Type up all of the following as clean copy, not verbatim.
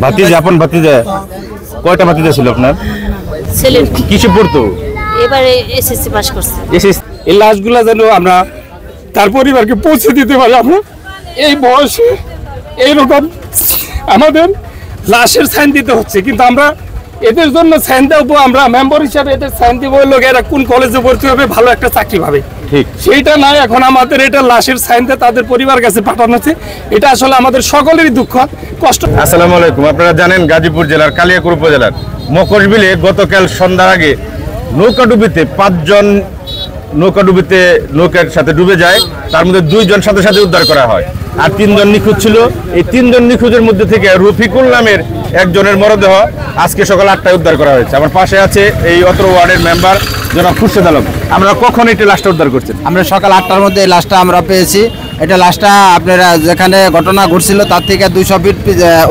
ভাতিজা, আপন ভাতিজা। কয়টা ভাতিজা ছিল আপনার? ছেলে কিসে পড়তো? এবারে এসএসসি পাস করছে। এই লাশগুলা যেন আমরা তার পরিবারকে পৌঁছে দিতে পারি। আমরা এই বয়সে এইরকম আমাদের লাশের সাইন দিতে হচ্ছে, কিন্তু আমরা এদের জন্য সাইন দেবো, আমরা মেম্বার হিসাবে এদের সাইন দিব লোক এরা কোন কলেজে ভর্তি হবে, ভালো একটা চাকরি পাবে, ঠিক সেইটা নাই। এখন আমাদের এটা লাশের সাইন দিয়ে তাদের পরিবার কাছে পাঠানো হচ্ছে, এটা আসলে আমাদের সকলেরই দুঃখ কষ্ট। আসসালামু আলাইকুম। আপনারা জানেন গাজীপুর জেলার কালিয়াকৈর উপজেলার মকরবিলে গতকাল সন্ধ্যার আগে নৌকাডুবিতে 5 জন নৌকার সাথে ডুবে যায়। তার মধ্যে 2 জন সাথে সাথে উদ্ধার করা হয়, আর 3 জন নিখোঁজ ছিল। এই 3 জন নিখোঁজের মধ্যে থেকে রফিকুল নামের একজনের মরদেহ আজকে সকাল 8টায় উদ্ধার করা হয়েছে। আমার পাশে আছে এই অত্র ওয়ার্ডের মেম্বার জনাব খুরশেদ আলম। আমরা কখন এই লাশটা উদ্ধার করছেন? আমরা সকাল 8টার মধ্যে এই লাশটা আমরা পেয়েছি। এটা লাশটা আপনারা যেখানে ঘটনা ঘটছিল তার থেকে 200 ফিট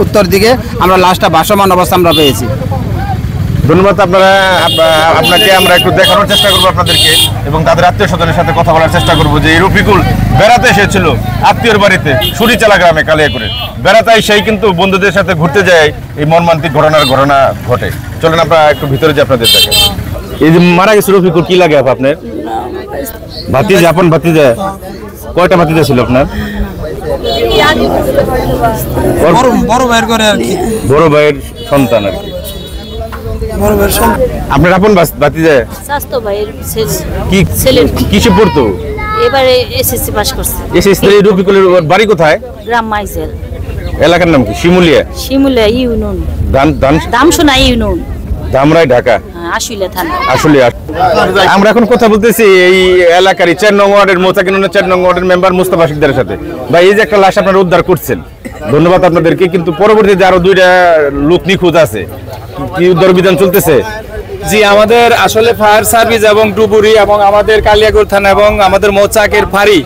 উত্তর দিকে আমরা লাশটা ভাসমান অবস্থা আমরা পেয়েছি। ধন্যবাদ। আপনাকে আমরা একটু দেখানোর চেষ্টা করবো আপনাদেরকে, এবং তাদের আত্মীয় স্বজনের সাথে কথা বলার চেষ্টা করবো যে এই রফিকুল বেড়াতে এসেছিল আত্মীয়র বাড়িতে সুরিচালা গ্রামে কালিয়াকৈরে। বেড়াতে সেই কিন্তু বন্ধুদের সাথে ঘুরতে যায় এই মর্মান্তিক ঘটনা ঘটে। চলেন আমরা একটু ভিতরে যে আপনাদের দেখেন। এই যে মারা গেছে রফিকুল, কি লাগে আপনার? ভাতিজা, আপন ভাতিজা। কয়টা ভাতিজা ছিল আপনার? বড় ভাইয়ের করে আর কি, বড় ভাইয়ের সন্তান আর কি। আপনার আপন ভাতিজা? স্বাস্থ্য ভাইয়ের কি ছেলে কিসে পড়তো? এবারে এসএসসি পাস করছে। এসএসসি। রফিকুলের বাড়ি কোথায়? গ্রাম মাইজেল। এলাকার নাম কি? শিমুলিয়া। শিমুলিয়া ইউনিয়ন। দামসোনা ইউনিয়ন। ধামরাই, ঢাকা। আশুলিয়া থানা। আসলে আমরা এখন কথা বলতেছি এই এলাকারই 4 নং ওয়ার্ডের মোতাকিনুনের 4 নং ওয়ার্ডের মেম্বার মুস্তাফা শিকদারের সাথে। ভাই, এই যে একটা লাশ আপনারা উদ্ধার করছেন, ধন্যবাদ আপনাদেরকে, কিন্তু পরবর্তীতে আরো 2টা লোক নিখোঁজ আছে, কি উদ্ধার অভিযান চলতেছে? জি, আমাদের আসলে ফায়ার সার্ভিস এবং ডুবুরি এবং আমাদের কালিয়াকৈর থানা এবং আমাদের মৌচাকের ফাঁড়ি,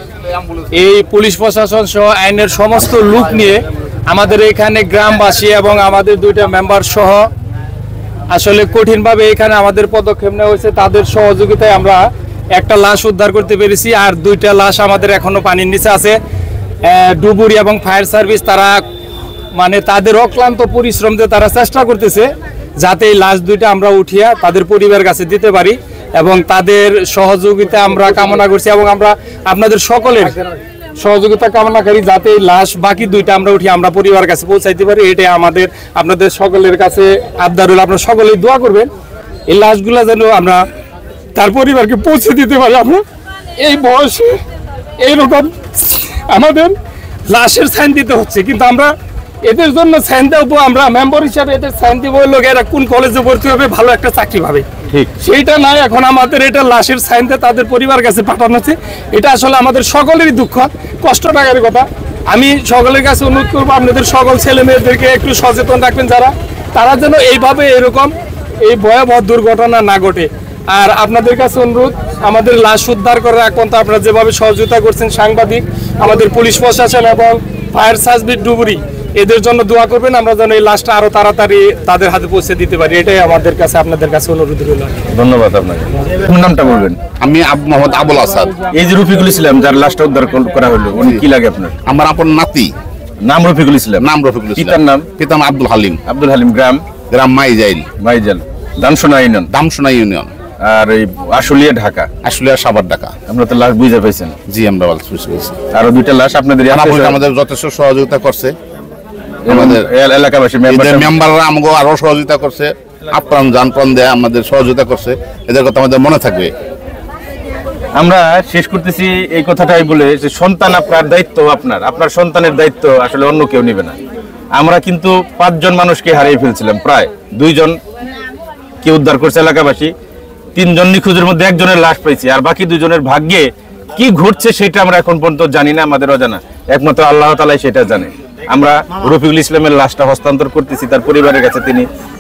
এই পুলিশ প্রশাসন সহ আইনের সমস্ত লোক নিয়ে আমাদের এখানে গ্রামবাসী এবং আমাদের 2টা মেম্বার সহ আসলে কঠিনভাবে এখানে আমাদের পদক্ষেপ নেওয়া হয়েছে। তাদের সহযোগিতায় আমরা একটা লাশ উদ্ধার করতে পেরেছি, আর 2টা লাশ আমাদের এখনো পানির নিচে আছে। ডুবুরি এবং ফায়ার সার্ভিস তারা মানে তাদের অক্লান্ত পরিশ্রম দিয়ে তারা চেষ্টা করতেছে যাতে এই লাশ 2টা আমরা উঠিয়া তাদের পরিবারের কাছে দিতে পারি, এবং তাদের সহযোগিতা আমরা কামনা করছি, এবং আমরা আপনাদের সকলের সহযোগিতা কামনা করি যাতে এই লাশ বাকি 2টা আমরা উঠি আমরা পরিবারের কাছে পৌঁছাইতে পারি। এটাই আমাদের আপনাদের সকলের কাছে আবদার হলো, আপনারা সকলেই দোয়া করবেন এই লাশগুলা যেন আমরা তার পরিবারকে পৌঁছে দিতে পারি। আমরা এই বয়সে এইরকম আমাদের লাশের সাইন দিতে হচ্ছে, কিন্তু আমরা এদের জন্য সাইন দেবো, আমরা মেম্বার হিসাবে এদের সাইন দিব লোক এরা কোন কলেজে ভর্তি হবে, ভালো একটা চাকরি পাবে, ঠিক সেইটা নাই। এখন আমাদের এটা লাশের সাইন দিয়ে তাদের পরিবার কাছে পাঠানো হচ্ছে, এটা আসলে আমাদের সকলেরই দুঃখ কষ্ট লাগার কথা। আমি সকলের কাছে অনুরোধ করবো আপনাদের সকল ছেলে মেয়েদেরকে একটু সচেতন রাখবেন, তারা যেন এইভাবে এরকম এই ভয়াবহ দুর্ঘটনা না ঘটে। আর আপনাদের কাছে অনুরোধ, আমাদের লাশ উদ্ধার করার এখন তো আপনারা যেভাবে সহযোগিতা করছেন, সাংবাদিক, আমাদের পুলিশ প্রশাসন এবং ফায়ার সার্ভিস ডুবুরি, এদের জন্য দোয়া করবেন, আমরা যেন এই লাশটা আরো তাড়াতাড়ি তাদের হাতে পৌঁছে দিতে পারি, এটাই আমাদের কাছে আপনাদের কাছে অনুরোধ রইল। ধন্যবাদ আপনাকে। কোন নামটা বলবেন? আমি মোহাম্মদ আবুল আসাদ। এই যে রফিকুল ইসলাম যার লাশটা উদ্ধার করা হলো, উনি কি লাগে আপনার? আমার আপন নাতি। নাম রফিকুল ইসলাম? নাম রফিকুল ইসলাম। পিতার নাম? পিতার নাম আব্দুল হালিম। আব্দুল হালিম। গ্রাম মাইজাল, দামসোনা ইউনিয়ন। দামসোনা ইউনিয়ন। আর এই আশুলিয়া, ঢাকা। আশুলিয়া সাভার, ঢাকা। আমরা তো লাশ বুঝে পাইছেন? জি, আমরা বুঝতে পেরেছি। আরো 2টা লাশ আপনাদের আমাদের যথেষ্ট সহযোগিতা করছে, আমাদের এলাকাবাসী মেম্বাররা আমাকে আরো সহযোগিতা করছে, আপ্রাণ জানপ্রাণ দেয় আমাদের সহযোগিতা করছে, এদের কথা আমাদের মনে থাকবে। আমরা শেষ করতেছি এই কথাটাই বলে যে সন্তান আপনার দায়িত্ব, আপনার সন্তানের দায়িত্ব আসলে অন্য কেউ নেবে না। আমরা কিন্তু 5 জন মানুষকে হারিয়ে ফেলছিলাম, প্রায় 2 জন কে উদ্ধার করছে এলাকাবাসী, 3 জন নিখোঁজের মধ্যে 1 জনের লাশ পেয়েছি, আর বাকি 2 জনের ভাগ্যে কি ঘটছে সেটা আমরা এখন পর্যন্ত জানি না, আমাদের অজানা, একমাত্র আল্লাহ তাআলাই সেটা জানে। আমরা রফিকুল ইসলামের লাশটা হস্তান্তর করতেছি তার পরিবারের কাছে,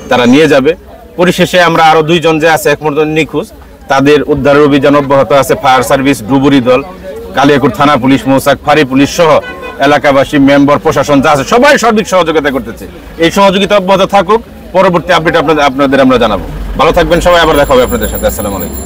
তারা নিয়ে যাবে। পরিশেষে আমরা আরো 2 জন যে আছে এখন নিখোঁজ, তাদের উদ্ধারের অভিযান অব্যাহত আছে। ফায়ার সার্ভিস, ডুবুরি দল, কালিয়াকৈর থানা পুলিশ, মৌচাক ফাঁড়ি পুলিশ সহ এলাকাবাসী, মেম্বার, প্রশাসন যা আছে সবাই সার্বিক সহযোগিতা করতেছে। এই সহযোগিতা অব্যাহত থাকুক, পরবর্তী আপডেট আপনাদের আমরা জানাবো। ভালো থাকবেন সবাই, আবার দেখা হবে আপনাদের সাথে। আসসালামু আলাইকুম।